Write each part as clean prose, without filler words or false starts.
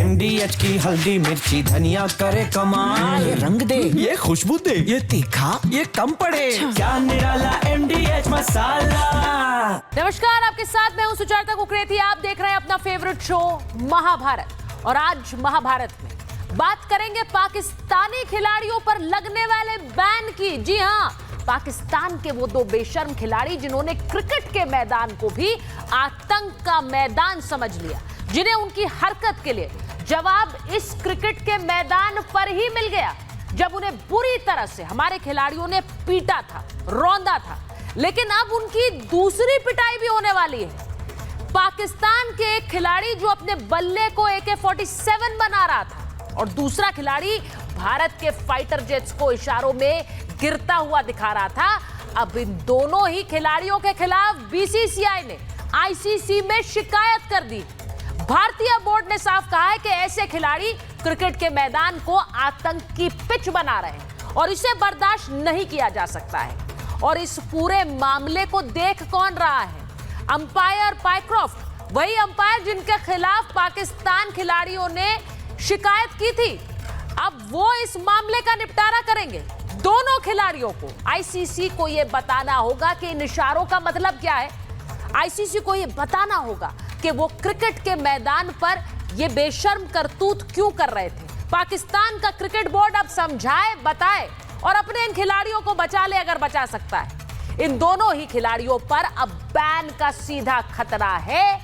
एमडीएच की हल्दी मिर्ची धनिया करे कमाल। ये रंग दे, ये खुशबू दे, ये तीखा, ये कम पड़े। क्या निराला एमडीएच मसाला। नमस्कार, आपके साथ मैं हूं सुचारता कुकरेती। आप देख रहे हैं अपना फेवरेट शो महाभारत। और आज महाभारत में बात करेंगे पाकिस्तानी खिलाड़ियों पर लगने वाले बैन की। जी हां, पाकिस्तान के वो दो बेशर्म खिलाड़ी जिन्होंने क्रिकेट के मैदान को भी आतंक का मैदान समझ लिया, जिन्हें उनकी हरकत के लिए जवाब इस क्रिकेट के मैदान पर ही मिल गया, जब उन्हें बुरी तरह से हमारे खिलाड़ियों ने पीटा था, रौंदा था। लेकिन अब उनकी दूसरी पिटाई भी होने वाली है। पाकिस्तान के एक खिलाड़ी जो अपने बल्ले को AK-47 बना रहा था और दूसरा खिलाड़ी भारत के फाइटर जेट्स को इशारों में गिरता हुआ दिखा रहा था। अब इन दोनों ही खिलाड़ियों के खिलाफ BCCI ने ICC में शिकायत कर दी। भारतीय बोर्ड ने साफ कहा है कि ऐसे खिलाड़ी क्रिकेट के मैदान को आतंक की पिच बना रहे हैं और इसे बर्दाश्त नहीं किया जा सकता है। और इस पूरे मामले को देख कौन रहा है? अंपायर पायक्रॉफ्ट, वही अंपायर जिनके खिलाफ पाकिस्तान खिलाड़ियों ने शिकायत की थी। अब वो इस मामले का निपटारा करेंगे। दोनों खिलाड़ियों को ICC को यह बताना होगा कि इन इशारों का मतलब क्या है। ICC को यह बताना होगा कि वो क्रिकेट के मैदान पर यह बेशर्म करतूत क्यों कर रहे थे। पाकिस्तान का क्रिकेट बोर्ड अब समझाए, बताए और अपने इन खिलाड़ियों को बचा ले अगर बचा सकता है। इन दोनों ही खिलाड़ियों पर अब बैन का सीधा खतरा है।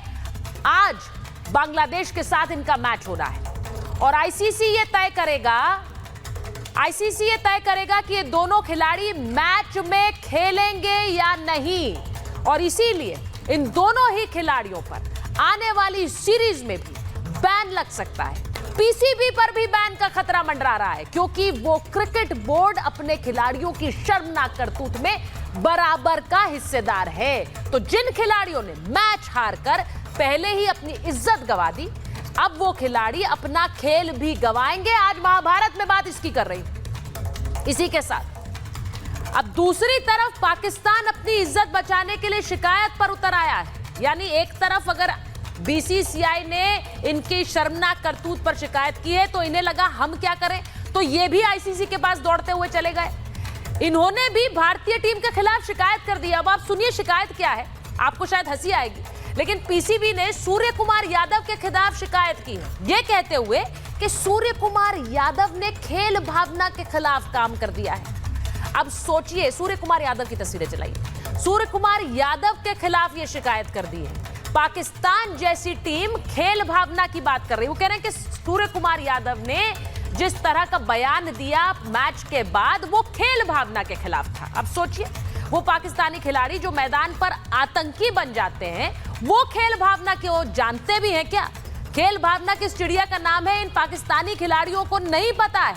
आज बांग्लादेश के साथ इनका मैच होना है और ICC ये तय करेगा कि ये दोनों खिलाड़ी मैच में खेलेंगे या नहीं। और इसीलिए इन दोनों ही खिलाड़ियों पर आने वाली सीरीज में भी बैन लग सकता है। PCB पर भी बैन का खतरा मंडरा रहा है, क्योंकि वो क्रिकेट बोर्ड अपने खिलाड़ियों की शर्मनाक करतूत में बराबर का हिस्सेदार है। तो जिन खिलाड़ियों ने मैच हारकर पहले ही अपनी इज्जत गंवा दी, अब वो खिलाड़ी अपना खेल भी गंवाएंगे। आज महाभारत में बात इसकी कर रही हूं। इसी के साथ अब दूसरी तरफ पाकिस्तान अपनी इज्जत बचाने के लिए शिकायत पर उतर आया है। यानी एक तरफ अगर BCCI ने इनकी शर्मनाक करतूत पर शिकायत की है तो इन्हें लगा हम क्या करें, तो ये भी ICC के पास दौड़ते हुए चले गए। इन्होंने भी भारतीय टीम के खिलाफ शिकायत कर दी। अब आप सुनिए शिकायत क्या है। आपको शायद हंसी आएगी, लेकिन PCB ने सूर्य कुमार यादव के खिलाफ शिकायत की है, यह कहते हुए कि सूर्य कुमार यादव ने खेल भावना के खिलाफ काम कर दिया है। अब सोचिए, सूर्य कुमार यादव की तस्वीरें चलाइए। सूर्य कुमार यादव के खिलाफ यह शिकायत कर दी है। पाकिस्तान जैसी टीम खेल भावना की बात कर रही है। वो कह रहे हैं कि सूर्य कुमार यादव ने जिस तरह का बयान दिया मैच के बाद, वो खेल भावना के खिलाफ था। अब सोचिए, वो पाकिस्तानी खिलाड़ी जो मैदान पर आतंकी बन जाते हैं, वो खेल भावना को जानते भी हैं क्या? खेल भावना किस चिड़िया का नाम है इन पाकिस्तानी खिलाड़ियों को नहीं पता है,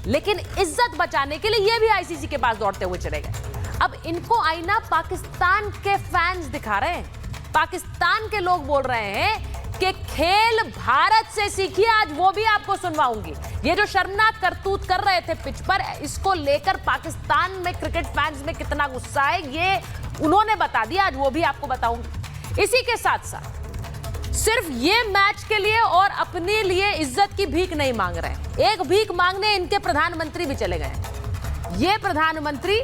लेकिन इज्जत बचाने के लिए ये भी ICC के पास दौड़ते हुए चले गए। अब इनको आईना पाकिस्तान के फैंस दिखा रहे हैं। पाकिस्तान के लोग बोल रहे हैं कि खेल भारत से सीखिए। आज वो भी आपको सुनवाऊंगी। ये जो शर्मनाक करतूत कर रहे थे पिच पर, इसको लेकर पाकिस्तान में क्रिकेट फैंस में कितना गुस्सा है, ये उन्होंने बता दिया। आज वो भी आपको बताऊंगी। इसी के साथ साथ सिर्फ ये मैच के लिए और अपने लिए इज्जत की भीख नहीं मांग रहे हैं। एक भीख मांगने इनके प्रधानमंत्री भी चले गए। ये प्रधानमंत्री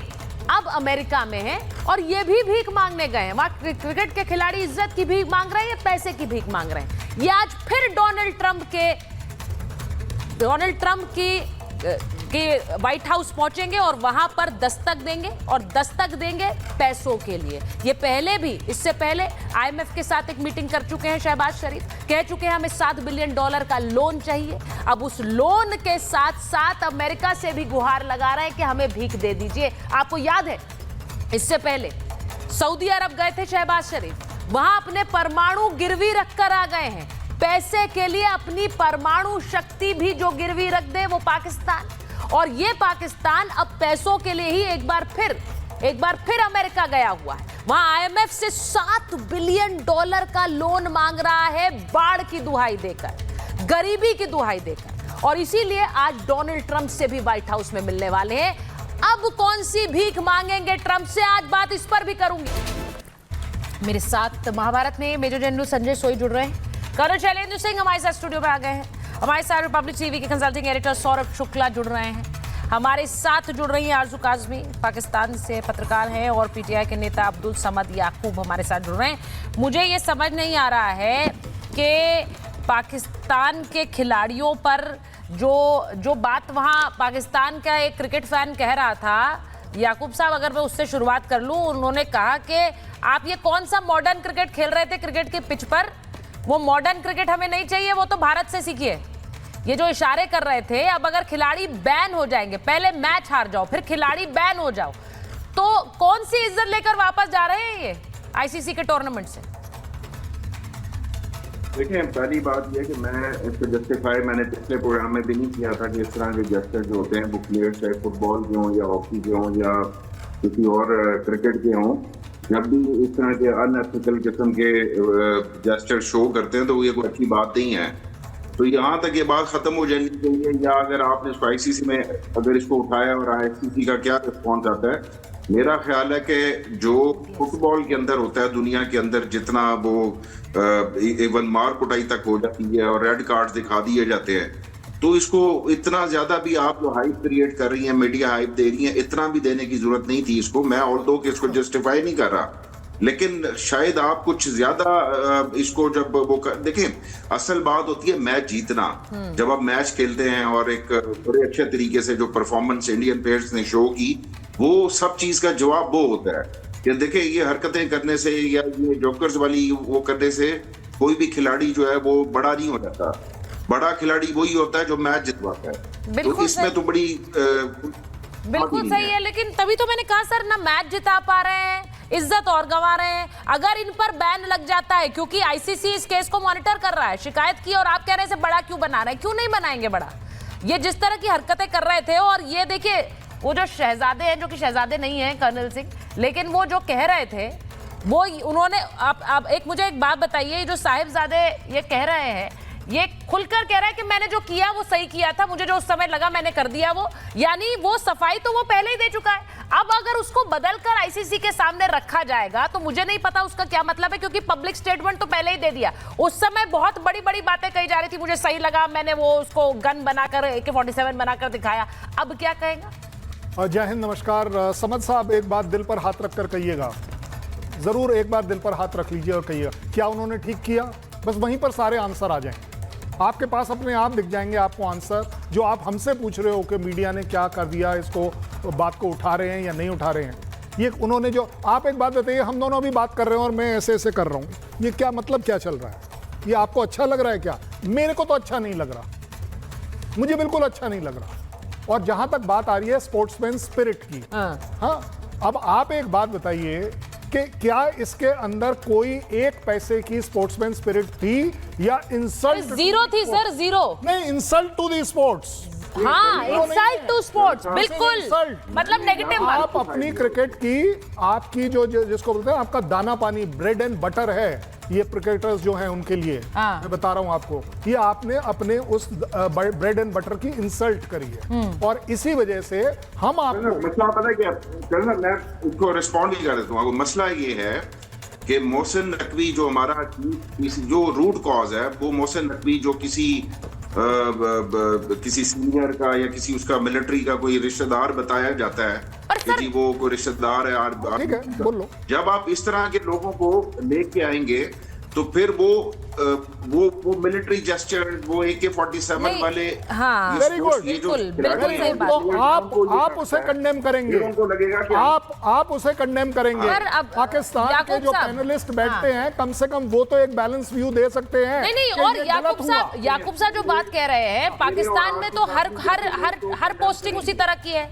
अब अमेरिका में है और ये भी भीख मांगने गए हैं। वहां क्रिकेट के खिलाड़ी इज्जत की भीख मांग रहे हैं, पैसे की भीख मांग रहे हैं। ये आज फिर डोनाल्ड ट्रंप के व्हाइट हाउस पहुंचेंगे और वहां पर दस्तक देंगे पैसों के लिए। ये पहले भी, इससे पहले IMF के साथ एक मीटिंग कर चुके हैं शहबाज शरीफ। कह चुके हैं हमें $7 बिलियन का लोन चाहिए। अब उस लोन के साथ साथ अमेरिका से भी गुहार लगा रहे हैं कि हमें भीख दे दीजिए। आपको याद है, इससे पहले सऊदी अरब गए थे शहबाज शरीफ, वहां अपने परमाणु गिरवी रखकर आ गए हैं। पैसे के लिए अपनी परमाणु शक्ति भी जो गिरवी रख दे वो पाकिस्तान। और ये पाकिस्तान अब पैसों के लिए ही एक बार फिर अमेरिका गया हुआ है। वहां IMF से $7 बिलियन का लोन मांग रहा है, बाढ़ की दुहाई देकर, गरीबी की दुहाई देकर। और इसीलिए आज डोनाल्ड ट्रंप से भी व्हाइट हाउस में मिलने वाले हैं। अब कौन सी भीख मांगेंगे ट्रंप से, आज बात इस पर भी करूंगी। मेरे साथ महाभारत में मेजर जनरल संजय सोई जुड़ रहे हैं, कर्नल शैलेंद्र सिंह हमारे साथ स्टूडियो में आ गए हैं, हमारे साथ रिपब्लिक टीवी के कंसल्टिंग एडिटर सौरभ शुक्ला जुड़ रहे हैं। हमारे साथ जुड़ रही हैं आरजू काजमी, पाकिस्तान से पत्रकार हैं, और पीटीआई के नेता अब्दुल समद याकूब हमारे साथ जुड़ रहे हैं। मुझे ये समझ नहीं आ रहा है कि पाकिस्तान के खिलाड़ियों पर जो बात वहाँ पाकिस्तान का एक क्रिकेट फैन कह रहा था, याकूब साहब अगर मैं उससे शुरुआत कर लूँ, उन्होंने कहा कि आप ये कौन सा मॉडर्न क्रिकेट खेल रहे थे क्रिकेट के पिच पर, वो मॉडर्न क्रिकेट हमें नहीं चाहिए, वो तो भारत से सीखिए। ये जो इशारे कर रहे थे, अब अगर खिलाड़ी बैन हो जाएंगे, पहले मैच हार जाओ फिर खिलाड़ी बैन हो जाओ, तो कौन सी इज्जत लेकर वापस जा रहे हैं ये आईसीसी के टूर्नामेंट से? देखिए, पहली बात यह कि मैं इसको जस्टिफाई मैंने पिछले प्रोग्राम में भी नहीं किया था कि इस तरह के जेस्चर जो होते हैं वो प्लेयर्स चाहे फुटबॉल के हों या हॉकी के हों या किसी और क्रिकेट के हों, जब भी इस तरह के अनएथिकल किस्म के जेस्चर शो करते हैं तो ये कोई अच्छी बात नहीं है। तो यहाँ तक ये बात खत्म हो जानी चाहिए, या अगर आपने इसको आईसीसी में अगर इसको उठाया और आईसीसी का क्या रिस्पॉन्स आता है, मेरा ख्याल है कि जो फुटबॉल के अंदर होता है दुनिया के अंदर, जितना वो इवन मार कुटाई तक हो जाती है और रेड कार्ड दिखा दिए जाते हैं, तो इसको इतना ज्यादा भी आप जो हाइप क्रिएट कर रही हैं, मीडिया हाइप दे रही है, इतना भी देने की जरूरत नहीं थी इसको। मैं और दो कि इसको जस्टिफाई नहीं कर रहा, लेकिन शायद आप कुछ ज्यादा इसको जब वो देखें, असल बात होती है मैच जीतना। जब आप मैच खेलते हैं और एक बड़े अच्छे तरीके से जो परफॉर्मेंस इंडियन प्लेयर्स ने शो की, वो सब चीज का जवाब वो होता है कि देखिए ये हरकतें करने से या ये जोकर्स वाली वो करने से कोई भी खिलाड़ी जो है वो बड़ा नहीं हो जाता। बड़ा खिलाड़ी वही होता है जो मैच जितवाता है। तो इसमें तो बड़ी बिल्कुल सही है, लेकिन तभी तो मैंने कहा सर, ना मैच जिता पा रहे हैं, इज्जत और गंवा रहे हैं। अगर इन पर बैन लग जाता है, क्योंकि आईसीसी इस केस को मॉनिटर कर रहा है, शिकायत की, और आप कह रहे हैं बड़ा क्यों बना रहे हैं? क्यों नहीं बनाएंगे बड़ा? ये जिस तरह की हरकतें कर रहे थे, और ये देखिए वो जो शहजादे हैं, जो कि शहजादे नहीं हैं कर्नल सिंह, लेकिन वो जो कह रहे थे वो उन्होंने आप एक मुझे एक बात बताइए, जो साहिबजादे ये कह रहे हैं, ये खुलकर कह रहा है कि मैंने जो किया वो सही किया था, मुझे जो उस समय लगा मैंने कर दिया वो, यानी वो सफाई तो वो पहले ही दे चुका है। अब अगर उसको बदलकर आईसीसी के सामने रखा जाएगा तो मुझे नहीं पता उसका क्या मतलब है, क्योंकि पब्लिक स्टेटमेंट तो पहले ही दे दिया। उस समय बहुत बड़ी बड़ी बातें कही जा रही थी, मुझे सही लगा, मैंने वो उसको गन बनाकर AK-47 बनाकर दिखाया। अब क्या कहेगा? जय हिंद, नमस्कार। समद साहब, एक बात दिल पर हाथ रखकर कहिएगा, जरूर एक बार दिल पर हाथ रख लीजिए और कहिएगा, क्या उन्होंने ठीक किया? बस वहीं पर सारे आंसर आ जाएंगे आपके पास, अपने आप दिख जाएंगे आपको आंसर। जो आप हमसे पूछ रहे हो कि मीडिया ने क्या कर दिया, इसको बात को उठा रहे हैं या नहीं उठा रहे हैं, ये उन्होंने जो, आप एक बात बताइए, हम दोनों अभी बात कर रहे हैं और मैं ऐसे ऐसे कर रहा हूँ, ये क्या मतलब, क्या चल रहा है? ये आपको अच्छा लग रहा है क्या? मेरे को तो अच्छा नहीं लग रहा, मुझे बिल्कुल अच्छा नहीं लग रहा। और जहां तक बात आ रही है स्पोर्ट्समैन स्पिरिट की, हाँ, अब आप एक बात बताइए कि क्या इसके अंदर कोई एक पैसे की स्पोर्ट्समैन स्पिरिट थी या इंसल्ट? जीरो थी सर, जीरो नहीं, इंसल्ट टू द स्पोर्ट्स। हाँ, इंसल्ट टू स्पोर्ट्स, बिल्कुल, मतलब नेगेटिव। आप अपनी क्रिकेट की, आपकी जो जिसको बोलते हैं आपका दाना पानी, ब्रेड एंड बटर है ये क्रिकेटर्स जो हैं उनके लिए, मैं बता रहा हूं आपको, ये आपने अपने उस ब्रेड एंड बटर की इंसल्ट करी है, और इसी वजह से हम आपको मसला पता है क्या, मैं उसको रिस्पॉन्ड ही कर देता हूँ। मसला ये है कि मोहसिन नकवी जो हमारा जो रूट कॉज है, वो मोहसिन नकवी जो किसी सीनियर का या किसी उसका मिलिट्री का कोई रिश्तेदार बताया जाता है कि जी वो कोई रिश्तेदार है, ठीक है, बोल लो। जब आप इस तरह के लोगों को लेके आएंगे तो फिर वो मिलिट्री जेस्चर, वो AK-47 वाले, हाँ, वेरी गुड, बिल्कुल सही बात। तो आप उसे कंडेम करेंगे, उनको लगेगा कि आप उसे कंडेम करेंगे। पाकिस्तान के जो पैनलिस्ट बैठते हैं, कम से कम वो तो एक बैलेंस व्यू दे सकते हैं। नहीं, और याकूब साहब जो बात कह रहे हैं, पाकिस्तान में तो हर पोस्टिंग उसी तरह की है,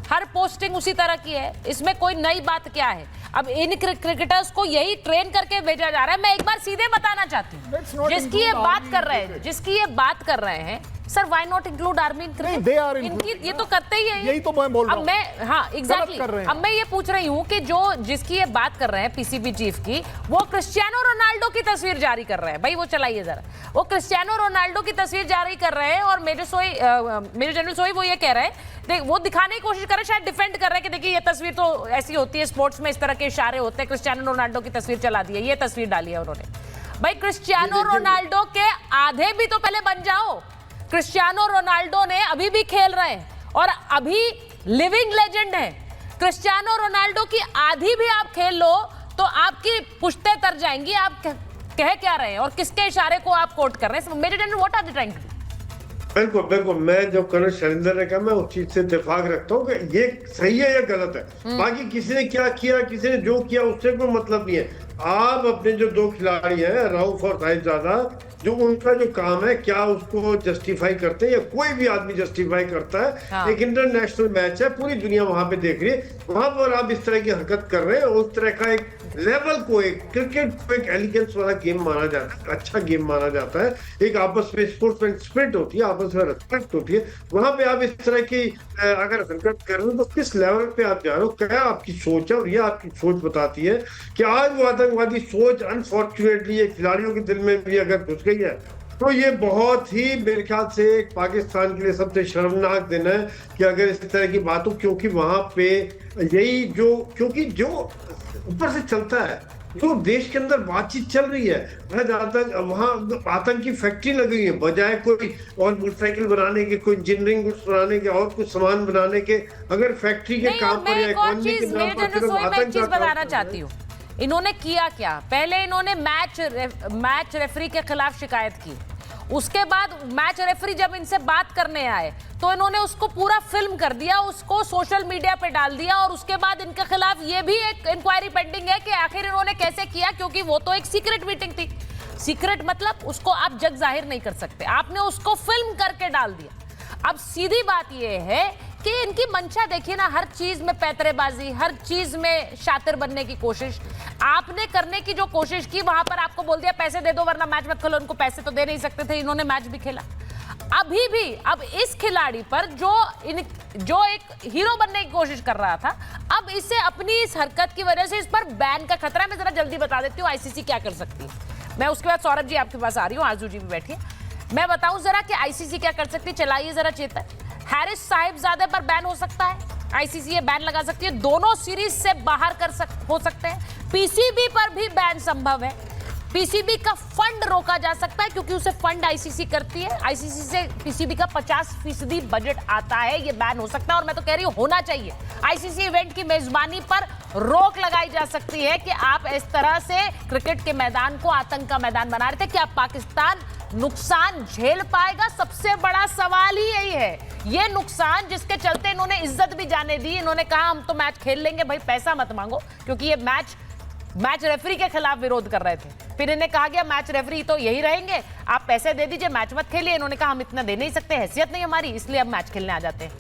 हर पोस्टिंग उसी तरह की है, इसमें कोई नई बात क्या है? अब इन क्रिकेटर्स को यही ट्रेन करके भेजा जा रहा है। मैं एक बार सीधे बताना चाहती हूँ, जिसकी ये बात कर रहे हैं sir, why not include army in cricket? इनकी ये तो करते ही है, यही तो मैं बोल रहा हूं। अब मैं, हाँ एग्जैक्टली, अब मैं ये पूछ रही हूँ कि जिसकी ये बात कर रहे हैं पीसीबी चीफ की, वो क्रिस्टियानो रोनाल्डो की तस्वीर जारी कर रहे हैं। भाई वो चलाइए जरा, वो क्रिस्टियानो रोनाल्डो की तस्वीर जारी कर रहे हैं, और मेजर जनरल सोई वो ये कह रहे हैं, वो दिखाने की कोशिश कर रहे हैं, शायद डिफेंड कर रहे हैं कि देखिए ये तस्वीर तो ऐसी होती है, स्पोर्ट्स में इस तरह के इशारे होते हैं, क्रिस्टियानो रोनाल्डो की तस्वीर चला दी है, ये तस्वीर डाली है उन्होंने। भाई क्रिस्टियानो रोनाल्डो के आधे भी तो पहले बन जाओ, क्रिस्टियानो रोनाल्डो ने अभी भी खेल रहे हैं और अभी लिविंग लेजेंड है। क्रिस्टियानो रोनाल्डो की आधी भी आप खेल लो तो आपकी पुश्तें तर जाएंगी। आप कह क्या रहे हैं और किसके इशारे को आप कोट कर रहे हैं? Major general, what are they trying to do? बिल्कुल बिल्कुल, मैं जो कर्नल शैलेंद्र ने कहा मैं उस चीज से इत्तेफाक रखता हूँ कि ये सही है या गलत है। बाकी किसी ने क्या किया, किसी ने जो किया, उससे कोई मतलब नहीं है। आप अपने जो दो खिलाड़ी हैं रऊफ और साहिबजादा, जो उनका जो काम है, क्या उसको जस्टिफाई करते हैं या कोई भी आदमी जस्टिफाई करता है? हाँ। एक इंटरनेशनल मैच है, पूरी दुनिया वहां पे देख रही है, वहां पर आप इस तरह की हरकत कर रहे हैं। उस तरह का एक लेवल को, एक क्रिकेट को एक एलिगेंस वाला गेम माना जाता है, अच्छा गेम माना जाता है। एक आपस में स्पोर्ट्समैन स्पिरिट होती है, आपस में रिस्पेक्ट होती है। वहां पे आप इस तरह की अगर हरकत कर रहे हो तो किस लेवल पे आप जा रहे हो, क्या आपकी सोच है? और ये आपकी सोच बताती है कि आज वो आतंकवादी सोच अनफॉर्चुनेटली ये खिलाड़ियों के दिल में भी अगर घुस गई है तो ये बहुत ही मेरे ख्याल से पाकिस्तान के लिए सबसे शर्मनाक दिन है कि अगर इस तरह की बात हो। क्योंकि वहां पे यही क्योंकि जो ऊपर से चलता है, जो देश के अंदर बातचीत चल रही है, वहां आतंक की फैक्ट्री लगी हुई है, बजाय कोई और मोटरसाइकिल बनाने के, कोई इंजीनियरिंग गुड्स बनाने के और कुछ सामान बनाने के, अगर फैक्ट्री के काम पर या इकोनॉमी के नाम पर सिर्फ आतंक का बताना चाहती हूँ। इन्होंने किया क्या? पहले इन्होंने मैच रेफरी के खिलाफ शिकायत की। उसके बाद मैच रेफरी जब इनसे बात करने आए तो इन्होंने उसको पूरा फिल्म कर दिया, उसको सोशल मीडिया पे डाल दिया और उसके बाद इनके खिलाफ ये भी एक इंक्वायरी पेंडिंग है कि आखिर इन्होंने कैसे किया, क्योंकि वो तो एक सीक्रेट मीटिंग थी। सीक्रेट मतलब उसको आप जग जाहिर नहीं कर सकते, आपने उसको फिल्म करके डाल दिया। अब सीधी बात ये है कि इनकी मंशा देखिए ना, हर चीज में पैतरेबाजी, हर चीज में शातिर बनने की कोशिश। आपने करने की जो कोशिश की वहां पर आपको बोल दिया पैसे दे दो वरना मैच मत खेलो। उनको पैसे तो दे नहीं सकते थे, इन्होंने मैच भी खेला। अभी भी अब इस खिलाड़ी पर जो एक हीरो बनने की कोशिश कर रहा था, अब इसे अपनी इस हरकत की वजह से इस पर बैन का खतरा है। मैं जरा जल्दी बता देती हूँ आईसीसी क्या कर सकती है। मैं उसके बाद सौरभ जी आपके पास आ रही हूँ, आरजू जी भी बैठिए। मैं बताऊं जरा कि आईसीसी क्या कर सकती है। चलाइए जरा चेतन। हैरिस साहिबजादे पर बैन हो सकता है, आईसीसी ये बैन लगा सकती है। दोनों सीरीज से बाहर हो सकते हैं। पीसीबी पर भी बैन संभव है। पीसीबी का फंड रोका जा सकता है क्योंकि उसे फंड आईसीसी करती है। आईसीसी से पीसीबी का 50% बजट आता है, ये बैन हो सकता है। और मैं तो कह रही हूं होना चाहिए। आईसीसी इवेंट की मेजबानी पर रोक लगाई जा सकती है कि आप इस तरह से क्रिकेट के मैदान को आतंक का मैदान बना रहे थे। क्या पाकिस्तान नुकसान झेल पाएगा? सबसे बड़ा सवाल ही यही है। ये नुकसान जिसके चलते इन्होंने इज्जत भी जाने दी। इन्होंने कहा हम तो मैच खेल लेंगे, भाई पैसा मत मांगो, क्योंकि ये मैच रेफरी के खिलाफ विरोध कर रहे थे। फिर इन्हें कहा गया मैच रेफरी तो यही रहेंगे, आप पैसे दे दीजिए, मैच मत खेलिए। इन्होंने कहा हम इतना दे नहीं सकते, हैसियत नहीं हमारी, इसलिए अब मैच खेलने आ जाते हैं।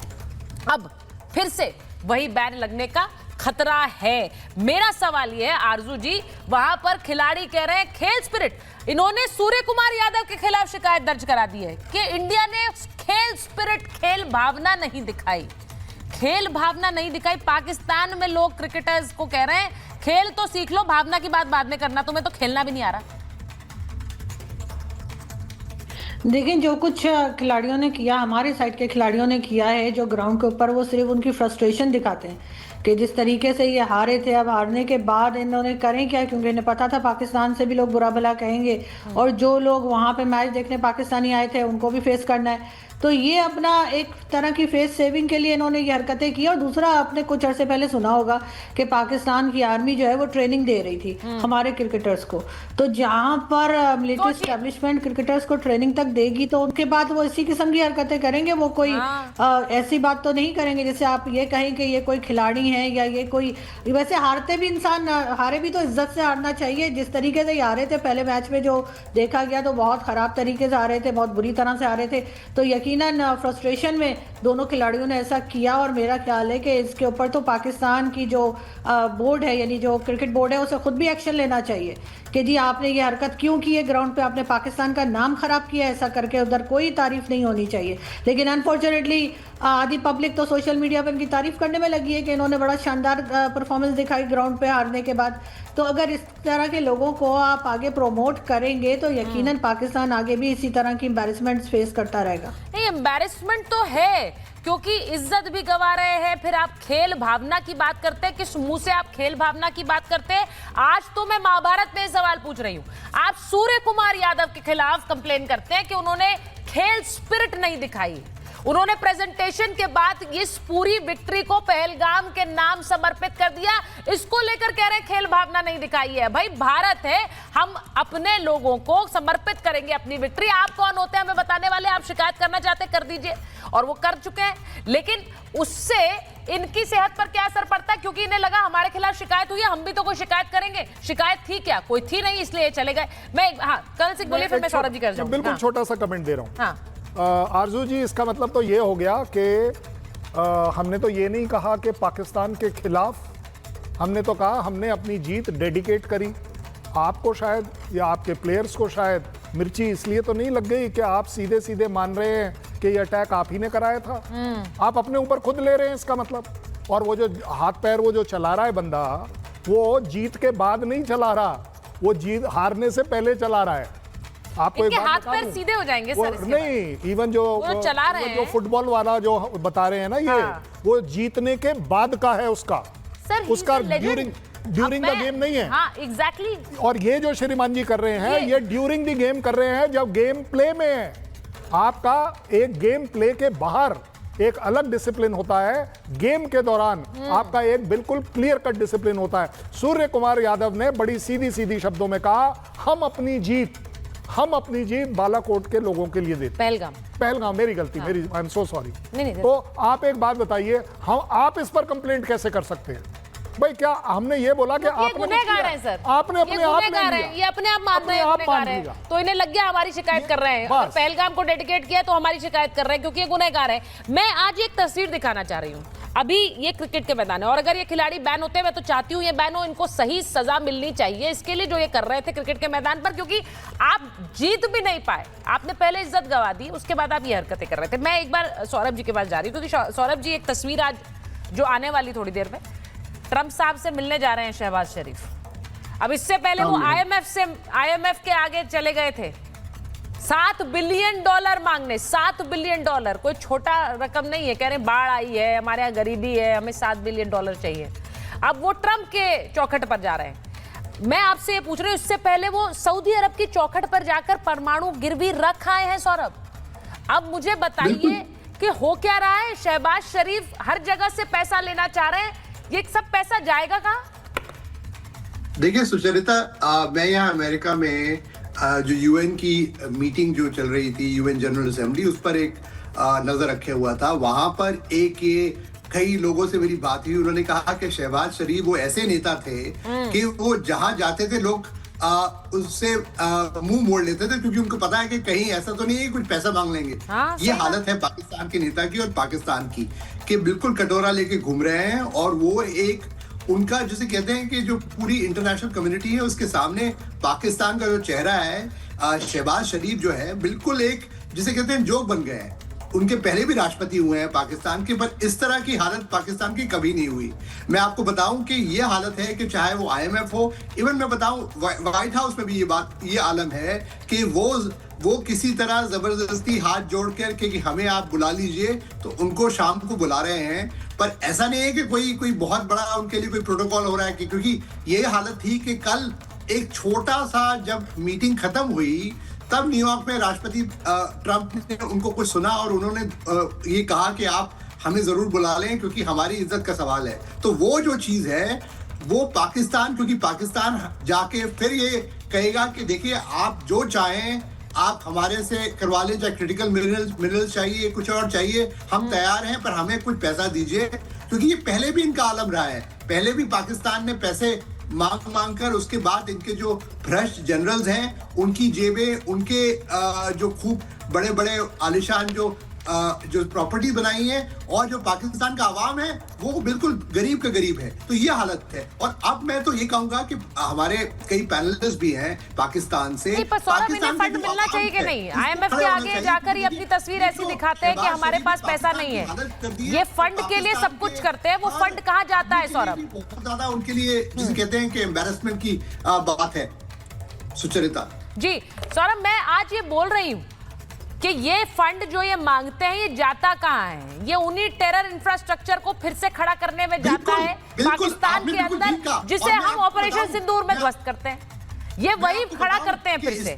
अब फिर से वही बैन लगने का खतरा है। मेरा सवाल यह है आरजू जी, वहां पर खिलाड़ी कह रहे हैं खेल स्पिरिट। इन्होंने सूर्य कुमार यादव के खिलाफ शिकायत दर्ज करा दी है कि इंडिया ने खेल स्पिरिट, खेल भावना नहीं दिखाई। खेल भावना नहीं दिखाई। पाकिस्तान में लोग क्रिकेटर्स को कह रहे हैं खेल तो सीख लो, भावना की बात बाद में करना, तुम्हें तो खेलना भी नहीं आ रहा। देखिए जो कुछ खिलाड़ियों ने किया, हमारे साइड के खिलाड़ियों ने किया है जो ग्राउंड के ऊपर, वो सिर्फ उनकी फ्रस्ट्रेशन दिखाते हैं कि जिस तरीके से ये हारे थे, अब हारने के बाद इन्होंने करें क्या, क्योंकि इन्हें पता था पाकिस्तान से भी लोग बुरा भला कहेंगे और जो लोग वहाँ पे मैच देखने पाकिस्तानी आए थे उनको भी फेस करना है। तो ये अपना एक तरह की फेस सेविंग के लिए इन्होंने ये हरकतें की। और दूसरा, आपने कुछ अर्से पहले सुना होगा कि पाकिस्तान की आर्मी जो है वो ट्रेनिंग दे रही थी हमारे क्रिकेटर्स को। तो जहाँ पर मिलिट्री एस्टेब्लिशमेंट क्रिकेटर्स को ट्रेनिंग तक देगी तो उनके बाद वो इसी किस्म की हरकतें करेंगे। वो कोई ऐसी बात तो नहीं करेंगे जैसे आप ये कहें कि ये कोई खिलाड़ी है या ये कोई, वैसे हारते भी इंसान, हारे भी तो इज्जत से हारना चाहिए। जिस तरीके से हारे थे पहले मैच में, जो देखा गया तो बहुत खराब तरीके से हारे थे, बहुत बुरी तरह से हारे थे। तो यकीनन फ्रस्ट्रेशन में दोनों खिलाड़ियों ने ऐसा किया। और मेरा ख्याल है कि इसके ऊपर तो पाकिस्तान की जो बोर्ड है, यानी जो क्रिकेट बोर्ड है, उसे खुद भी एक्शन लेना चाहिए कि जी आपने ये हरकत क्यों की है ग्राउंड पे, आपने पाकिस्तान का नाम खराब किया, ऐसा करके उधर कोई तारीफ नहीं होनी चाहिए। लेकिन अनफॉर्चुनेटली आधी पब्लिक तो सोशल मीडिया पर इनकी तारीफ करने में लगी है कि इन्होंने बड़ा शानदार परफॉर्मेंस दिखाई ग्राउंड पे हारने के बाद। तो अगर इस तरह के लोगों को आप आगे प्रोमोट करेंगे तो यकीनन पाकिस्तान आगे भी इसी तरह की एम्बैरेसमेंट फेस करता रहेगा। नहीं, एम्बैरेसमेंट तो है क्योंकि इज्जत भी गवा रहे हैं। फिर आप खेल भावना की बात करते हैं, किस मुंह से आप खेल भावना की बात करते हैं? आज तो मैं महाभारत में सवाल पूछ रही हूं। आप सूर्य कुमार यादव के खिलाफ कंप्लेन करते हैं कि उन्होंने खेल स्पिरिट नहीं दिखाई। उन्होंने प्रेजेंटेशन के बाद इस पूरी विक्ट्री को पहलगाम के नाम समर्पित कर दिया। इसको लेकर कह रहे खेल भावना नहीं दिखाई है। भाई भारत है, हम अपने लोगों को समर्पित करेंगे अपनी विक्ट्री। आप कौन होते हैं हमें बताने वाले? आप शिकायत करना चाहते कर दीजिए, और वो कर चुके हैं। लेकिन उससे इनकी सेहत पर क्या असर पड़ता है? क्योंकि इन्हें लगा हमारे खिलाफ शिकायत हुई है, हम भी तो कोई शिकायत करेंगे। शिकायत थी क्या? कोई थी नहीं, इसलिए चले गए। मैं कर्नल सिंह बोलिए, फिर मैं सौरभ जी कर जाऊंगा। बिल्कुल छोटा सा कमेंट दे रहा हूँ। हाँ। आरजू जी, इसका मतलब तो ये हो गया कि हमने तो ये नहीं कहा कि पाकिस्तान के खिलाफ, हमने तो कहा हमने अपनी जीत डेडिकेट करी। आपको शायद या आपके प्लेयर्स को शायद मिर्ची इसलिए तो नहीं लग गई कि आप सीधे सीधे मान रहे हैं कि ये अटैक आप ही ने कराया था। आप अपने ऊपर खुद ले रहे हैं इसका मतलब। और वो जो हाथ पैर वो जो चला रहा है बंदा, वो जीत के बाद नहीं चला रहा, वो जीत हारने से पहले चला रहा है। आपको इनके हाथ पैर सीधे हो जाएंगे सर। नहीं, इवन जो चला रहे हैं, जो फुटबॉल वाला जो बता रहे हैं ना, ये वो जीतने के बाद का है उसका सर, उसका ड्यूरिंग द गेम नहीं है। हाँ, एग्जैक्टली। और ये जो श्रीमान जी कर रहे हैं, ये ड्यूरिंग द गेम कर रहे हैं, जब गेम प्ले में है। आपका एक गेम प्ले के बाहर एक अलग डिसिप्लिन होता है, गेम के दौरान आपका एक बिल्कुल क्लियर कट डिसिप्लिन होता है। सूर्य कुमार यादव ने बड़ी सीधी सीधी शब्दों में कहा, हम अपनी जीत बालाकोट के लोगों के लिए देते। पहलगाम मेरी गलती, मेरी आई एम सो सॉरी। तो आप एक बात बताइए, आप इस पर कंप्लेंट कैसे कर सकते हैं? भाई क्या हमने ये बोला कि आपने गुनहगार हैं सर, आपने अपने आप ये अपने आप मान रहे हैं गुनहगार हैं, तो इन्हें लग गया हमारी शिकायत कर रहे हैं। पहलगाम को डेडिकेट किया तो हमारी शिकायत कर रहे हैं क्योंकि ये गुनहगार है। मैं आज एक तस्वीर दिखाना चाह रही हूँ। अभी ये क्रिकेट के मैदान है, और अगर ये खिलाड़ी बैन होते हैं, मैं तो चाहती हूँ ये बैन हो, इनको सही सजा मिलनी चाहिए इसके लिए जो ये कर रहे थे क्रिकेट के मैदान पर, क्योंकि आप जीत भी नहीं पाए, आपने पहले इज्जत गंवा दी, उसके बाद आप ये हरकतें कर रहे थे। मैं एक बार सौरभ जी के पास जा रही हूँ, क्योंकि सौरभ जी एक तस्वीर आज जो आने वाली थोड़ी देर में, ट्रंप साहब से मिलने जा रहे हैं शहबाज शरीफ। अब इससे पहले वो आईएमएफ के आगे चले गए थे $7 बिलियन मांगने। $7 बिलियन कोई छोटा रकम नहीं है। कह रहे हैं बाढ़ आई है, हमारे यहाँ गरीबी है, हमें $7 बिलियन चाहिए। अब वो ट्रंप के चौखट पर जा रहे हैं। मैं आपसे ये पूछ रही हूँ, इससे पहले वो सऊदी अरब की चौखट पर जाकर परमाणु गिरवी रख आए हैं सौरभ। अब मुझे बताइए कि हो क्या रहा है? शहबाज शरीफ हर जगह से पैसा लेना चाह रहे हैं, ये सब पैसा जाएगा कहाँ? देखिए सुचरिता, मैं यहाँ अमेरिका में जो यूएन की मीटिंग जो चल रही थी, यूएन जनरल असेंबली, उस पर एक नजर रखे हुआ था। वहां पर कई लोगों से मेरी बात हुई। उन्होंने कहा कि शहबाज शरीफ वो ऐसे नेता थे कि वो जहां जाते थे लोग उससे मुंह मोड़ लेते थे, क्योंकि उनको पता है कि कहीं ऐसा तो नहीं है कुछ पैसा मांग लेंगे। ये हालत है पाकिस्तान के नेता की और पाकिस्तान की, कि बिल्कुल कटोरा लेके घूम रहे हैं। और वो एक उनका जिसे कहते हैं कि जो पूरी इंटरनेशनल कम्युनिटी है उसके सामने पाकिस्तान का जो चेहरा है, शहबाज शरीफ जो है, बिल्कुल एक जिसे कहते हैं जोक बन गए हैं। उनके पहले भी राष्ट्रपति हुए हैं पाकिस्तान के, पर इस तरह की हालत पाकिस्तान की कभी नहीं हुई। मैं आपको बताऊं कि ये हालत है कि चाहे वो आईएमएफ हो, इवन मैं बताऊं व्हाइट हाउस में भी ये आलम है कि वो किसी तरह जबरदस्ती हाथ जोड़ कर कि हमें आप बुला लीजिए, तो उनको शाम को बुला रहे हैं। पर ऐसा नहीं है कि कोई बहुत बड़ा उनके लिए कोई प्रोटोकॉल हो रहा है, क्योंकि ये हालत थी कि कल एक छोटा सा जब मीटिंग खत्म हुई, तब न्यूयॉर्क में राष्ट्रपति ट्रंप ने उनको कुछ सुना और उन्होंने ये कहा कि आप हमें जरूर बुला लें क्योंकि हमारी इज्जत का सवाल है। तो वो जो चीज है वो पाकिस्तान, क्योंकि पाकिस्तान जाके फिर ये कहेगा कि देखिए आप जो चाहें आप हमारे से करवा लें, चाहे क्रिटिकल मिनरल्स चाहिए, कुछ और चाहिए, हम तैयार हैं, पर हमें कुछ पैसा दीजिए। क्योंकि ये पहले भी इनका आलम रहा है, पहले भी पाकिस्तान ने पैसे मांग कर उसके बाद इनके जो भ्रष्ट जनरल्स हैं उनकी जेबें, उनके जो खूब बड़े बड़े आलिशान जो प्रॉपर्टी बनाई है, और जो पाकिस्तान का आवाम है वो बिल्कुल गरीब का गरीब है। तो ये हालत है। और अब मैं तो ये कहूंगा कि हमारे कई पैनलिस्ट भी हैं पाकिस्तान से, पाकिस्तान फंड मिलना चाहिए कि नहीं? आईएमएफ के आगे जाकर ये अपनी तस्वीर ऐसी दिखाते हैं कि हमारे पास पैसा नहीं है। ये फंड के लिए सब कुछ करते हैं, वो फंड कहाँ जाता है सौरभ? बहुत ज्यादा उनके लिए जिसे कहते हैं कि एम्बैरेसमेंट की बात है सुचरिता जी। सौरभ, मैं आज ये बोल रही हूँ कि ये फंड जो ये मांगते हैं ये जाता कहाँ है? ये उन्हीं टेरर इंफ्रास्ट्रक्चर को फिर से खड़ा करने में जाता है पाकिस्तान के अंदर, जिसे हम ऑपरेशन सिंदूर में ध्वस्त करते हैं। ये वही खड़ा करते हैं फिर से।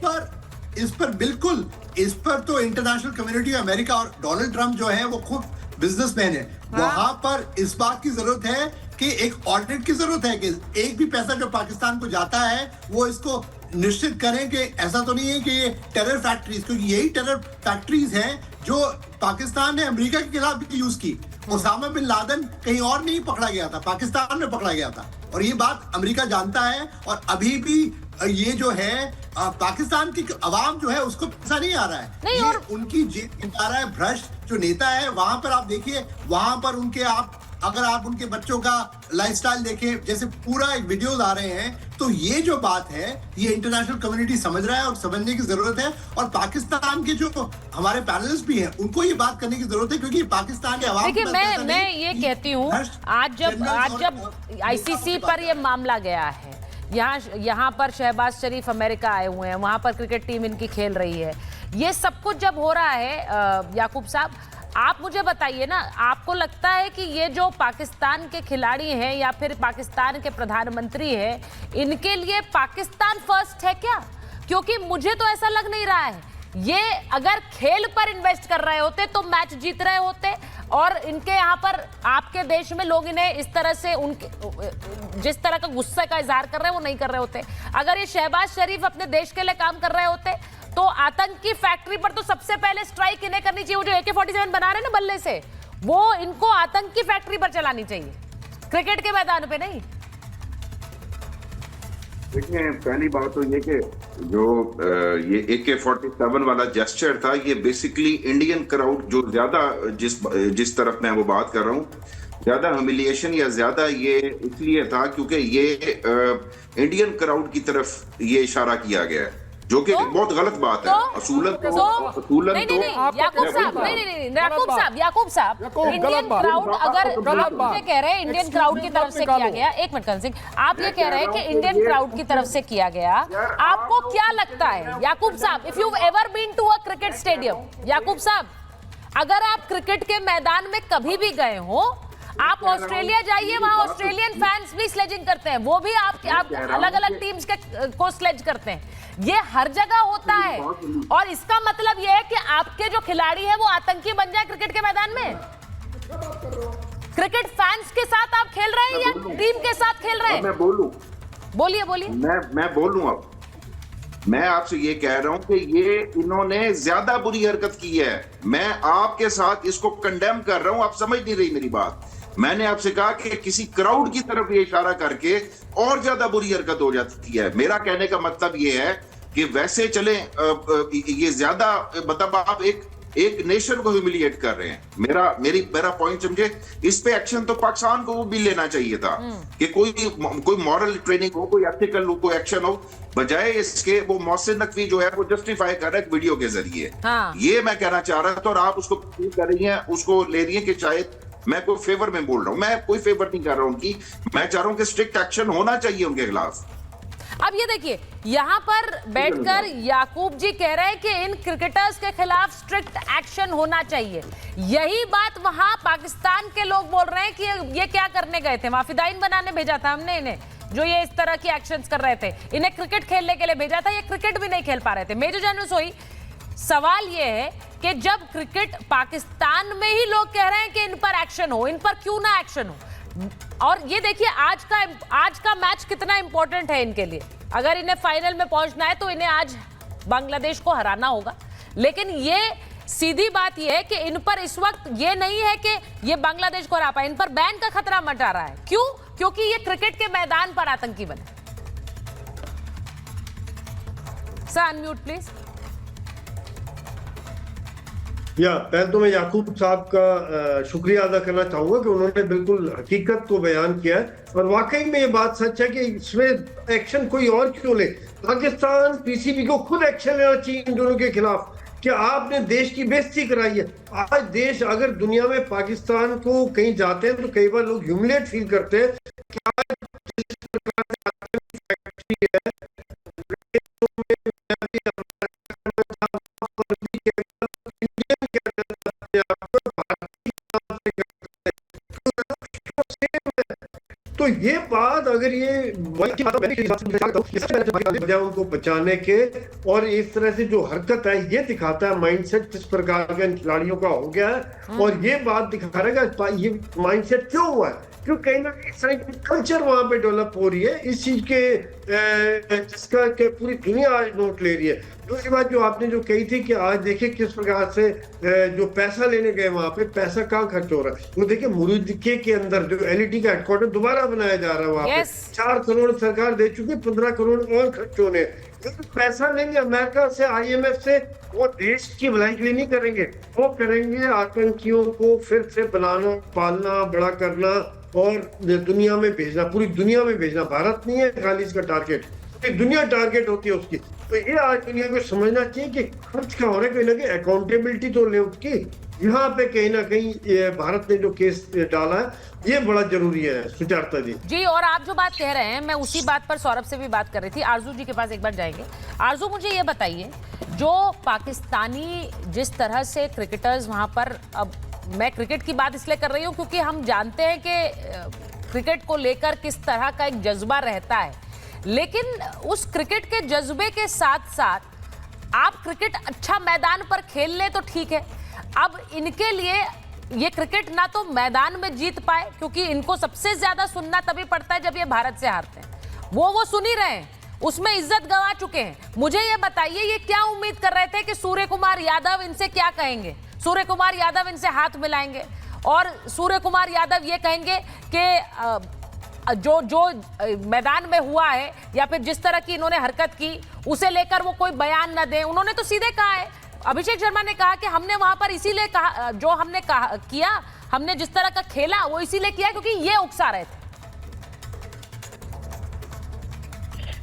इस पर बिल्कुल इस पर तो इंटरनेशनल कम्युनिटी अमेरिका और डोनाल्ड ट्रंप जो है वो खूब बिजनेसमैन है, वहां पर इस बात की जरूरत है कि एक ऑडिट की जरूरत है कि एक भी पैसा जो पाकिस्तान को जाता है वो इसको निश्चित करें कि ऐसा तो नहीं है कि ये टेरर फैक्ट्रीज, क्योंकि यही टेरर फैक्ट्रीज हैं जो पाकिस्तान ने अमेरिका के खिलाफ भी यूज की। ओसामा बिन लादेन कहीं और नहीं पकड़ा गया था, पाकिस्तान में पकड़ा गया था, और ये बात अमेरिका जानता है। और अभी भी ये जो है पाकिस्तान की आवाम जो है उसको पैसा नहीं आ रहा है, नहीं, ये और उनकी जेब में आ रहा है। भ्रष्ट जो नेता है वहां पर आप देखिए, वहां पर उनके अगर आप उनके बच्चों का लाइफस्टाइल देखें, जैसे पूरा एक वीडियोस आ रहे हैं, तो ये जो बात है ये इंटरनेशनल कम्युनिटी समझ रहा है और समझने की जरूरत है। और पाकिस्तान के जो हमारे पैनलिस्ट भी हैं उनको ये बात करने की जरूरत है, क्योंकि पाकिस्तान के आवाम देखिए, मैं ये कहती हूँ, आज जब आईसीसी पर ये मामला गया है, यहाँ पर शहबाज शरीफ अमेरिका आए हुए हैं, वहां पर क्रिकेट टीम इनकी खेल रही है, ये सब कुछ जब हो रहा है, याकूब साहब आप मुझे बताइए ना, आपको लगता है कि ये जो पाकिस्तान के खिलाड़ी हैं या फिर पाकिस्तान के प्रधानमंत्री हैं, इनके लिए पाकिस्तान फर्स्ट है क्या? क्योंकि मुझे तो ऐसा लग नहीं रहा है। ये अगर खेल पर इन्वेस्ट कर रहे होते तो मैच जीत रहे होते, और इनके यहाँ पर आपके देश में लोग इन्हें इस तरह से उनके जिस तरह का गुस्से का इजहार कर रहे हैं वो नहीं कर रहे होते। अगर ये शहबाज शरीफ अपने देश के लिए काम कर रहे होते तो आतंकी फैक्ट्री पर तो सबसे पहले स्ट्राइक इन्हें करनी चाहिए। वो जो AK-47 बना रहे हैं ना बल्ले से, वो इनको आतंकी फैक्ट्री पर चलानी चाहिए, क्रिकेट के मैदान पे नहीं। देखिए, पहली बात तो ये कि जो ये AK-47 वाला जेस्चर था, ये बेसिकली इंडियन क्राउड जो ज्यादा जिस तरफ मैं वो बात कर रहा हूँ, ज्यादा ह्यूमिलिएशन या ज्यादा ये इसलिए था क्योंकि ये इंडियन क्राउड की तरफ ये इशारा किया गया है, जो कि बहुत गलत बात है। असूलन तो याकूब साहब, इंडियन क्राउड, अगर आप मुझे कह रहे हैं इंडियन क्राउड की तरफ से किया गया, एक मिनट कंसिंग, आप ये कह रहे हैं कि इंडियन क्राउड की तरफ से किया गया, आपको क्या लगता है याकूब साहब, if you ever been to a cricket stadium, Yakub साहब अगर आप क्रिकेट के मैदान में कभी भी गए हो, आप ऑस्ट्रेलिया जाइए, वहां ऑस्ट्रेलियन फैंस भी स्लेजिंग करते हैं, वो भी आप अलग अलग टीम्स के को स्लेज करते हैं, ये हर जगह होता है। और इसका मतलब ये है कि आपके जो खिलाड़ी हैं वो आतंकी बन जाए क्रिकेट के मैदान में। क्रिकेट फैंस के साथ आप खेल रहे हैं या टीम के साथ खेल रहे हैं? मैं बोलूं? बोलिए। मैं बोलूं? अब मैं आपसे ये कह रहा हूं कि ये इन्होंने ज्यादा बुरी हरकत की है। मैं आपके साथ इसको कंडेम कर रहा हूं, आप समझ नहीं रही मेरी बात। मैंने आपसे कहा कि किसी क्राउड की तरफ ये इशारा करके और ज्यादा बुरी हरकत हो जाती है। मेरा कहने का मतलब ये है कि वैसे चले ये ज्यादा, मतलब आप एक नेशन को ह्यूमिलिएट कर रहे हैं। मेरा पॉइंट समझे। इस पे एक्शन तो पाकिस्तान को भी लेना चाहिए था कि कोई मॉरल ट्रेनिंग हो, कोई एथिकल हो, कोई एक्शन हो, बजाय इसके वो मोहसिन नकवी जो है वो जस्टिफाई कर रहा है वीडियो के जरिए। ये मैं कहना चाह रहा था, और आप उसको कर रही हैं, उसको ले रही है कि शायद मैं कोई फेवर में बोल रहा हूं। मैं कोई फेवर नहीं कर रहा हूं उनकी, मैं चाह रहा हूं कि स्ट्रिक्ट एक्शन होना चाहिए उनके खिलाफ। अब ये देखिए, यहां पर बैठकर याकूब जी कह रहे हैं कि इन क्रिकेटर्स के खिलाफ स्ट्रिक्ट एक्शन होना चाहिए। यही बात वहां पाकिस्तान के लोग बोल रहे हैं कि ये क्या करने गए थे, वहां फिदाइन बनाने भेजा था हमने इन्हें, जो ये इस तरह की एक्शंस कर रहे थे। इन्हें क्रिकेट खेलने के लिए भेजा था, ये क्रिकेट भी नहीं खेल पा रहे थे। मेजर जनरल सोई, सवाल ये है कि जब क्रिकेट पाकिस्तान में ही लोग कह रहे हैं कि इन पर एक्शन हो, इन पर क्यों ना एक्शन हो? और ये देखिए, आज का मैच कितना इंपॉर्टेंट है इनके लिए। अगर इन्हें फाइनल में पहुंचना है तो इन्हें आज बांग्लादेश को हराना होगा। लेकिन ये सीधी बात ये है कि इन पर इस वक्त ये नहीं है कि ये बांग्लादेश को हरा पाए, इन पर बैन का खतरा मंडरा रहा है। क्यों? क्योंकि ये क्रिकेट के मैदान पर आतंकी बने। Sir unmute please. पहले तो मैं याकूब साहब का शुक्रिया अदा करना चाहूंगा कि उन्होंने बिल्कुल हकीकत को बयान किया है, और वाकई में ये बात सच है कि इसमें एक्शन कोई और क्यों ले। पाकिस्तान पीसीबी को खुद एक्शन लेना चाहिए इन दोनों के खिलाफ कि आपने देश की बेइज्जती कराई है। आज देश, अगर दुनिया में पाकिस्तान को कहीं जाते हैं तो कई बार लोग ह्यूमिलेट फील करते हैं कि आज जिस प्रकार से आतंकी फैक्ट्री है, तो ये बाद अगर ये बजाय उनको बचाने के, और इस तरह से जो हरकत है ये दिखाता है माइंडसेट किस प्रकार का इन खिलाड़ियों का हो गया है, और ये बात दिखा रहा है कि ये माइंडसेट क्यों हुआ है, क्योंकि कहीं ना कहीं इस तरह की कल्चर वहां पे डेवलप हो रही है इस चीज के जिसका के पूरी दुनिया आज नोट ले रही है। दूसरी बात जो आपने जो कही थी कि आज देखिए किस प्रकार से जो पैसा लेने गए वहां पे पैसा कहाँ खर्च हो रहा है, वो देखिए मुरुद्के के अंदर जो एलईडी का हेडक्वार्टर दोबारा बनाया जा रहा है वहां पे 4 करोड़ सरकार दे चुकी, 15 करोड़ और खर्च होने। पैसा लेंगे अमेरिका से, IMF से, वो देश की भलाई के लिए नहीं करेंगे, वो करेंगे आतंकियों को फिर से बनाना, पालना, बड़ा करना और दुनिया में भेजना, पूरी दुनिया में भेजना। भारत नहीं है खाली इसका टारगेट, पूरी दुनिया टारगेट होती है उसकी। तो ये आज दुनिया को समझना चाहिए कि खर्च का हो रहा है, कहीं ना कहीं अकाउंटेबिलिटी तो ले उसकी। यहाँ पे कहीं ना कहीं भारत ने जो केस डाला है ये बड़ा जरूरी है सुचारता जी। और आप जो बात कह रहे हैं मैं उसी बात पर सौरभ से भी बात कर रही थी। आरजू जी के पास एक बार जाएंगे। आरजू, मुझे ये बताइए, जो पाकिस्तानी जिस तरह से क्रिकेटर्स वहां पर, अब मैं क्रिकेट की बात इसलिए कर रही हूँ क्योंकि हम जानते हैं कि क्रिकेट को लेकर किस तरह का एक जज्बा रहता है, लेकिन उस क्रिकेट के जज्बे के साथ साथ आप क्रिकेट अच्छा मैदान पर खेल ले तो ठीक है। अब इनके लिए ये क्रिकेट ना तो मैदान में जीत पाए, क्योंकि इनको सबसे ज्यादा सुनना तभी पड़ता है जब ये भारत से हारते हैं, वो सुन ही रहे हैं, उसमें इज्जत गंवा चुके हैं। मुझे ये बताइए, ये क्या उम्मीद कर रहे थे कि सूर्य कुमार यादव इनसे क्या कहेंगे? सूर्य कुमार यादव इनसे हाथ मिलाएंगे और सूर्य कुमार यादव ये कहेंगे कि जो मैदान में हुआ है या फिर जिस तरह की इन्होंने हरकत की उसे लेकर वो कोई बयान न दें। उन्होंने तो सीधे कहा है, अभिषेक शर्मा ने कहा कि हमने वहां पर इसीलिए कहा, जो हमने किया, हमने जिस तरह का खेला वो इसीलिए किया क्योंकि ये उकसा रहे थे।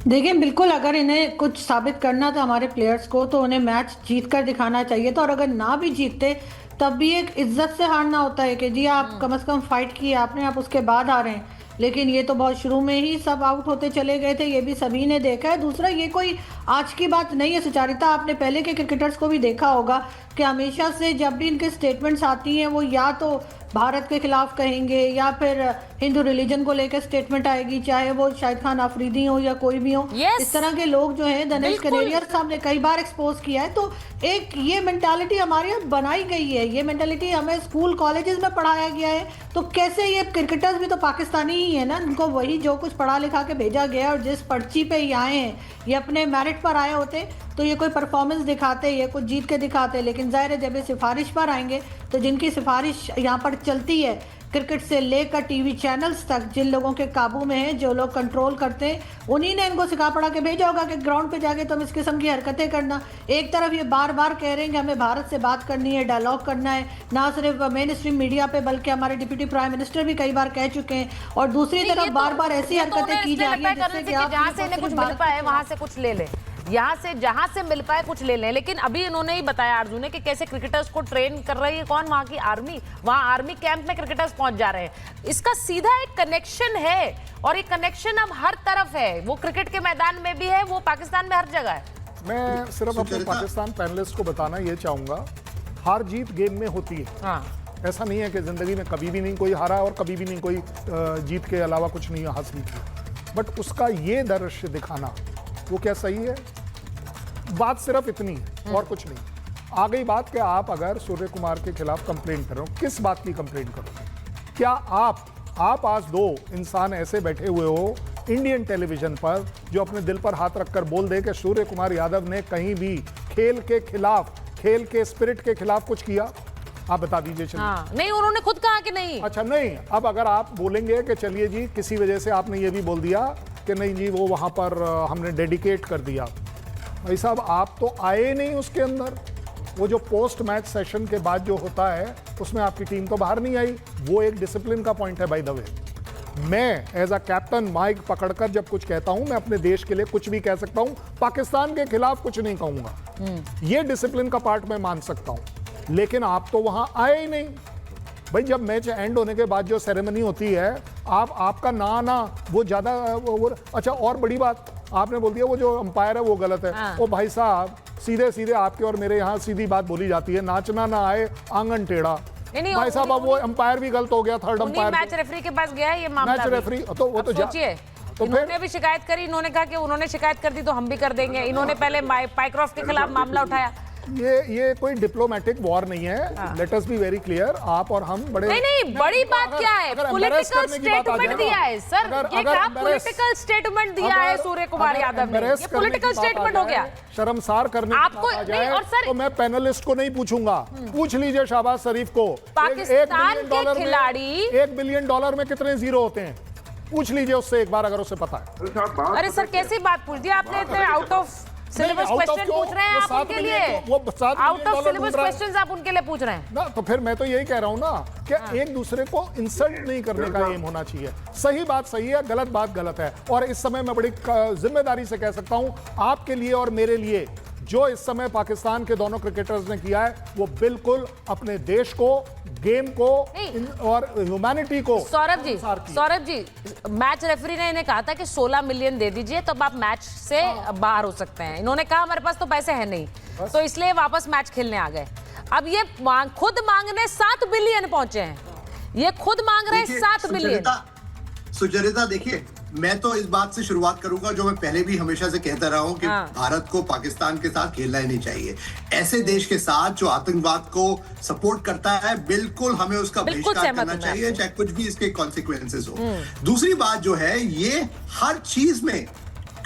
देखिए, बिल्कुल अगर इन्हें कुछ साबित करना था हमारे प्लेयर्स को तो उन्हें मैच जीत कर दिखाना चाहिए था, और अगर ना भी जीतते तब भी एक इज्जत से हारना होता है कि जी आप कम से कम फाइट किए आपने, आप उसके बाद आ रहे हैं। लेकिन ये तो बहुत शुरू में ही सब आउट होते चले गए थे, ये भी सभी ने देखा है। दूसरा, ये कोई आज की बात नहीं है सुचारिता, आपने पहले के क्रिकेटर्स को भी देखा होगा कि हमेशा से जब भी इनके स्टेटमेंट्स आती हैं वो या तो भारत के खिलाफ कहेंगे या फिर हिंदू रिलीजन को लेकर स्टेटमेंट आएगी, चाहे वो शाहिद खान अफरीदी हो या कोई भी हो। इस तरह के लोग जो है दिनेश कनेरिया साहब ने कई बार एक्सपोज किया है। तो एक ये मेंटालिटी हमारे यहाँ बनाई गई है, ये मेंटालिटी हमें स्कूल कॉलेजेस में पढ़ाया गया है। तो कैसे ये क्रिकेटर्स भी तो पाकिस्तानी ही है ना, उनको वही जो कुछ पढ़ा लिखा के भेजा गया और जिस पर्ची पे ये आए हैं, ये अपने मेरिट पर आए होते तो ये कोई परफॉर्मेंस दिखाते, ये कुछ जीत के दिखाते। लेकिन जाहिर है जब ये सिफारिश पर आएंगे तो जिनकी सिफारिश यहाँ पर चलती है, क्रिकेट से लेकर टीवी चैनल्स तक, जिन लोगों के काबू में हैं, जो लोग कंट्रोल करते हैं, उन्हीं ने इनको सिखा पढ़ा के भेजा होगा कि ग्राउंड पे जाके तुम इस किस्म की हरकतें करना। एक तरफ ये बार बार कह रहे हैं कि हमें भारत से बात करनी है, डायलॉग करना है, ना सिर्फ मेन स्ट्रीम मीडिया पे बल्कि हमारे डिप्टी प्राइम मिनिस्टर भी कई बार कह चुके हैं, और दूसरी तरफ बार बार ऐसी हरकतें की जा रही है जिससे कि आप जहाँ से इन्हें कुछ मिल पाए वहां से कुछ ले लें, यहाँ से जहां से मिल पाए कुछ ले लें। लेकिन अभी इन्होंने ही बताया अर्जुन ने कि कैसे क्रिकेटर्स को ट्रेन कर रही है कौन, वहां की आर्मी, वहां आर्मी कैंप में क्रिकेटर्स पहुंच जा रहे हैं। इसका सीधा एक कनेक्शन है और ये कनेक्शन अब हर तरफ है, वो क्रिकेट के मैदान में भी है, वो पाकिस्तान में हर जगह है। मैं सिर्फ अपने पाकिस्तान पैनलिस्ट को बताना ये चाहूंगा, हार जीत गेम में होती है। हाँ। ऐसा नहीं है कि जिंदगी में कभी भी नहीं कोई हारा और कभी भी नहीं कोई जीत के अलावा कुछ नहीं हासिल किया। बट उसका ये दृश्य दिखाना वो क्या सही है? बात सिर्फ इतनी है और कुछ नहीं। आ गई बात कि आप अगर सूर्य कुमार के खिलाफ कंप्लेंट कर रहे हो, किस बात की कंप्लेंट करोगे? क्या आप आज दो इंसान ऐसे बैठे हुए हो इंडियन टेलीविजन पर जो अपने दिल पर हाथ रखकर बोल दे कि सूर्य कुमार यादव ने कहीं भी खेल के खिलाफ, खेल के स्पिरिट के खिलाफ कुछ किया? आप बता दीजिए। चलिए। हाँ, नहीं, उन्होंने खुद कहा कि नहीं। अच्छा, नहीं, अब अगर आप बोलेंगे कि चलिए जी किसी वजह से आपने ये भी बोल दिया कि नहीं जी वो वहां पर हमने डेडिकेट कर दिया, भाई साहब आप तो आए नहीं उसके अंदर। वो जो पोस्ट मैच सेशन के बाद जो होता है उसमें आपकी टीम तो बाहर नहीं आई, वो एक डिसिप्लिन का पॉइंट है। बाय द वे, मैं एज अ कैप्टन माइक पकड़कर जब कुछ कहता हूं, मैं अपने देश के लिए कुछ भी कह सकता हूं, पाकिस्तान के खिलाफ कुछ नहीं कहूंगा। ये डिसिप्लिन का पार्ट मैं मान सकता हूं, लेकिन आप तो वहां आए ही नहीं। भाई जब मैच एंड होने के बाद जो सेरेमनी होती है, आपका ना आना वो ज्यादा अच्छा। और बड़ी बात आपने बोल दिया वो जो अंपायर है वो गलत है। ओ भाई साहब, सीधे सीधे आपके और मेरे यहाँ सीधी बात बोली जाती है, नाचना ना आए आंगन टेढ़ा। नहीं, भाई साहब अब वो अंपायर भी गलत हो गया, थर्ड उन्हीं अंपायर मैच रेफरी के पास गया है ये मामला मैच भी। रेफरी तो वो अब तो सोचिए, तो इन्होंने फिर भी शिकायत करी, इन्होंने कहा कि उन्होंने शिकायत कर दी तो हम भी कर देंगे। इन्होंने पहले पाइक्रॉफ्ट के खिलाफ मामला उठाया। ये कोई डिप्लोमेटिक वॉर नहीं है। Let us be very clear, आप और हम बड़े नहीं, बड़ी बात क्या है, पॉलिटिकल स्टेटमेंट दिया है सर, ये कहा पॉलिटिकल स्टेटमेंट दिया है सूर्य कुमार यादव ने, ये पॉलिटिकल स्टेटमेंट हो गया। शर्मसार करने आपको नहीं, और सर तो मैं पैनलिस्ट को नहीं पूछूंगा, पूछ लीजिए शहबाज शरीफ को। पाकिस्तान के खिलाड़ी $1 बिलियन में कितने जीरो होते हैं, पूछ लीजिए उससे एक बार, अगर उसे पता है। अरे सर कैसी बात पूछ दी आपने, इतने आउट ऑफ सिलेबस क्वेश्चन पूछ रहे हैं आप उनके लिए, आउट ऑफ सिलेबस क्वेश्चंस आप उनके लिए पूछ रहे हैं ना। तो फिर मैं तो यही कह रहा हूं ना कि एक दूसरे को इंसल्ट नहीं करने का एम होना चाहिए। सही बात सही है, गलत बात गलत है। और इस समय मैं बड़ी जिम्मेदारी से कह सकता हूं आपके लिए और मेरे लिए, जो इस समय पाकिस्तान के दोनों क्रिकेटर्स ने किया है वो बिल्कुल अपने देश को, गेम को और ह्यूमैनिटी को। सौरभ जी मैच रेफरी ने इन्हें कहा था कि 16 मिलियन दे दीजिए तब आप मैच से बाहर हो सकते हैं। इन्होंने कहा हमारे पास तो पैसे हैं नहीं, तो इसलिए वापस मैच खेलने आ गए। अब ये खुद मांगने 7 बिलियन पहुंचे हैं, ये खुद मांग रहे हैं 7 बिलियन। सुचरिता देखिए, मैं तो इस बात से शुरुआत करूंगा जो मैं पहले भी हमेशा से कहता रहा हूं कि भारत को पाकिस्तान के साथ खेलना ही नहीं चाहिए। ऐसे देश के साथ जो आतंकवाद को सपोर्ट करता है, बिल्कुल हमें उसका बहिष्कार करना चाहिए, चाहे कुछ भी इसके कॉन्सिक्वेंसेस हो। दूसरी बात जो है, ये हर चीज में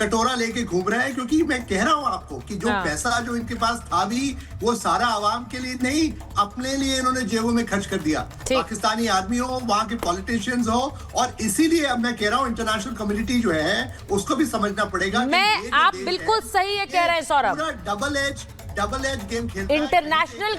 कटोरा लेके घूम रहे हैं, क्योंकि मैं कह रहा हूं आपको कि जो पैसा जो इनके पास था भी, वो सारा आवाम के लिए नहीं, अपने लिए इन्होंने जेबों में खर्च कर दिया। पाकिस्तानी आदमी हो, वहां के पॉलिटिशियंस हो, और इसीलिए अब मैं कह रहा हूं इंटरनेशनल कम्युनिटी जो है उसको भी समझना पड़ेगा। आप बिल्कुल सही है कह रहे हैं सौरभ, डबल एज गेम खेलता है। इंटरनेशनल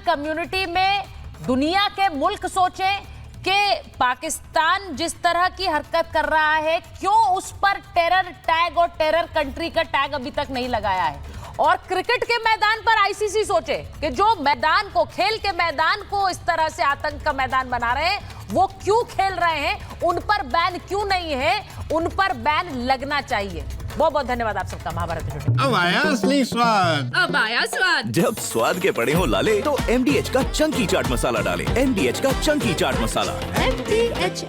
कम्युनिटी में दुनिया के मुल्क सोचें कि पाकिस्तान जिस तरह की हरकत कर रहा है, क्यों उस पर टेरर टैग और टेरर कंट्री का टैग अभी तक नहीं लगाया है। और क्रिकेट के मैदान पर आईसीसी सोचे कि जो मैदान को, खेल के मैदान को इस तरह से आतंक का मैदान बना रहे हैं, वो क्यों खेल रहे हैं, उन पर बैन क्यों नहीं है, उन पर बैन लगना चाहिए। बहुत बहुत धन्यवाद आप सबका महाभारत में जुड़ने। अब आया असली स्वाद, अब आया स्वाद। जब स्वाद के पड़े हो लाले तो MDH का चंकी चाट मसाला डालें। MDH का चंकी चाट मसाला। MDH